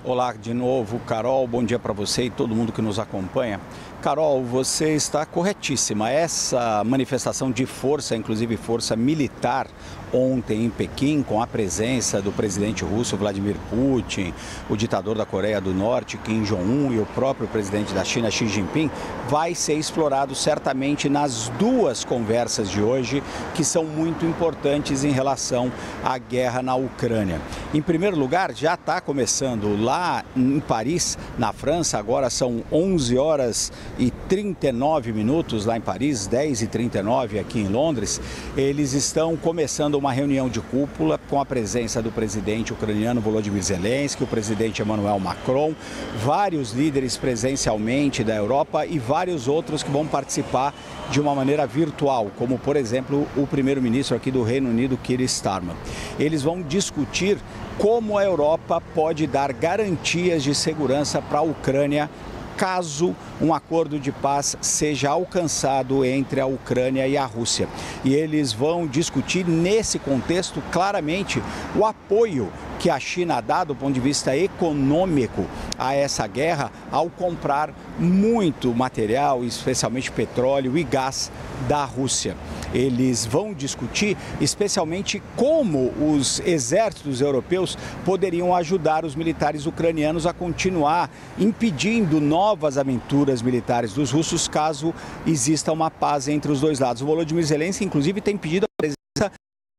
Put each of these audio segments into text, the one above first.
Olá de novo, Carol, bom dia para você e todo mundo que nos acompanha. Carol, você está corretíssima. Essa manifestação de força, inclusive força militar, ontem em Pequim, com a presença do presidente russo Vladimir Putin, o ditador da Coreia do Norte, Kim Jong-un, e o próprio presidente da China, Xi Jinping, vai ser explorado certamente nas duas conversas de hoje, que são muito importantes em relação à guerra na Ucrânia. Em primeiro lugar, já está começando lá em Paris, na França, agora são 11 horas e 39 minutos lá em Paris, 10h39 aqui em Londres. Eles estão começando uma reunião de cúpula com a presença do presidente ucraniano Volodymyr Zelensky, o presidente Emmanuel Macron, vários líderes presencialmente da Europa e vários outros que vão participar de uma maneira virtual, como por exemplo o primeiro-ministro aqui do Reino Unido, Keir Starmer. Eles vão discutir como a Europa pode dar garantias de segurança para a Ucrânia caso um acordo de paz seja alcançado entre a Ucrânia e a Rússia. E eles vão discutir nesse contexto claramente o apoio que a China dá do ponto de vista econômico a essa guerra ao comprar muito material, especialmente petróleo e gás da Rússia. Eles vão discutir especialmente como os exércitos europeus poderiam ajudar os militares ucranianos a continuar impedindo novas aventuras militares dos russos caso exista uma paz entre os dois lados. O Volodymyr Zelensky, inclusive, tem pedido a presença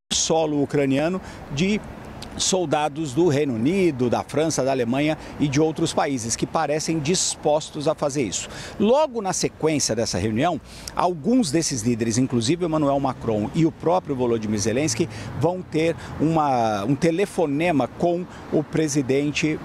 do solo ucraniano de soldados do Reino Unido, da França, da Alemanha e de outros países que parecem dispostos a fazer isso. Logo na sequência dessa reunião, alguns desses líderes, inclusive Emmanuel Macron e o próprio Volodymyr Zelensky, vão ter um telefonema com o presidente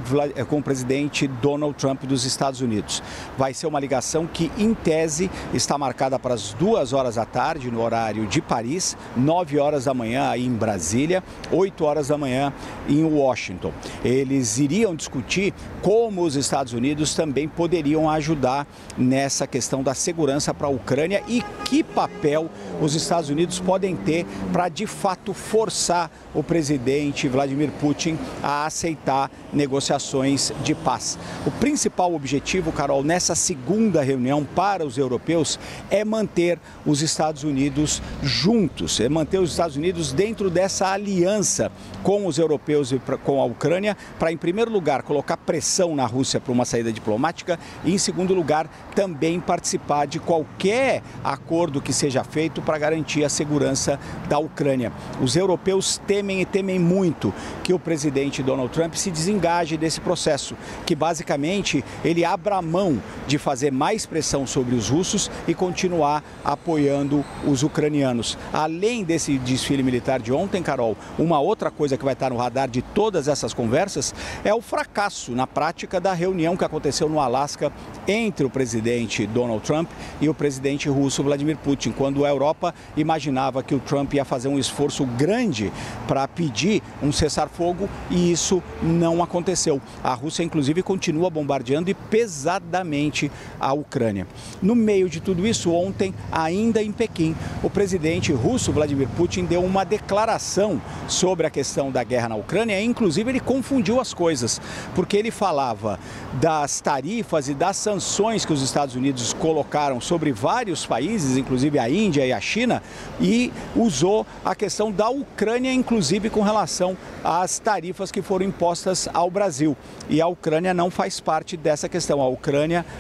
Donald Trump dos Estados Unidos. Vai ser uma ligação que, em tese, está marcada para as 2 horas da tarde, no horário de Paris, 9 horas da manhã aí em Brasília, 8 horas da manhã em Washington. Eles iriam discutir como os Estados Unidos também poderiam ajudar nessa questão da segurança para a Ucrânia e que papel os Estados Unidos podem ter para, de fato, forçar o presidente Vladimir Putin a aceitar negociações de paz. O principal objetivo, Carol, nessa segunda reunião para os europeus é manter os Estados Unidos juntos, é manter os Estados Unidos dentro dessa aliança com os europeus e com a Ucrânia, para, em primeiro lugar, colocar pressão na Rússia para uma saída diplomática e, em segundo lugar, também participar de qualquer acordo que seja feito para garantir a segurança da Ucrânia. Os europeus temem e temem muito que o presidente Donald Trump se desengaje desse processo, que basicamente ele abra mão de fazer mais pressão sobre os russos e continuar apoiando os ucranianos. Além desse desfile militar de ontem, Carol, uma outra coisa que vai estar no radar de todas essas conversas é o fracasso, na prática, da reunião que aconteceu no Alasca entre o presidente Donald Trump e o presidente russo Vladimir Putin, quando a Europa imaginava que o Trump ia fazer um esforço grande para pedir um cessar-fogo e isso não aconteceu. A Rússia, inclusive, continua bombardeando e pesadamente a Ucrânia. No meio de tudo isso, ontem, ainda em Pequim, o presidente russo Vladimir Putin deu uma declaração sobre a questão da guerra na Ucrânia e, inclusive, ele confundiu as coisas, porque ele falava das tarifas e das sanções que os Estados Unidos colocaram sobre vários países, inclusive a Índia e a China, e usou a questão da Ucrânia, inclusive com relação às tarifas que foram impostas ao Brasil. E a Ucrânia não faz parte dessa questão.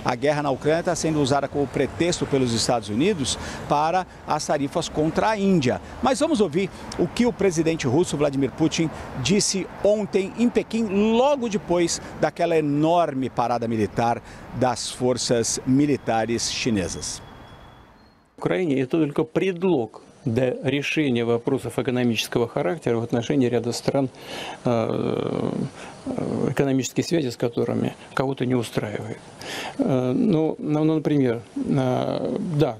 A guerra na Ucrânia está sendo usada como pretexto pelos Estados Unidos para as tarifas contra a Índia. Mas vamos ouvir o que o presidente russo Vladimir Putin disse ontem em Pequim, logo depois daquela enorme parada militar das forças militares chinesas. В Украине это только предлог для решения вопросов экономического характера в отношении ряда стран, экономические связи с которыми кого-то не устраивает. Например, да,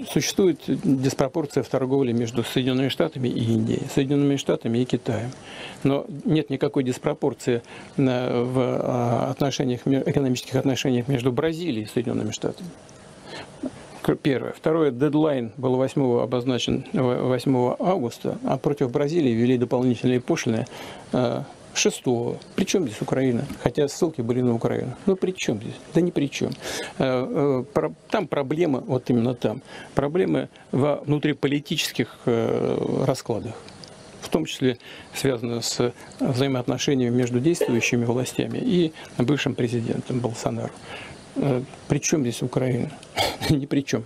существует диспропорция в торговле между Соединенными Штатами и Индией, Соединенными Штатами и Китаем. Но нет никакой диспропорции в экономических отношениях между Бразилией и Соединенными Штатами. Первое. Второе. Дедлайн был обозначен 8 августа, а против Бразилии ввели дополнительные пошлины 6-го. При чем здесь Украина? Хотя ссылки были на Украину. Ну при чем здесь? Да ни при чем. Там проблемы, вот именно там, проблемы во внутриполитических раскладах. В том числе связано с взаимоотношениями между действующими властями и бывшим президентом Болсонaro. При чем здесь Украина? Ни при чем.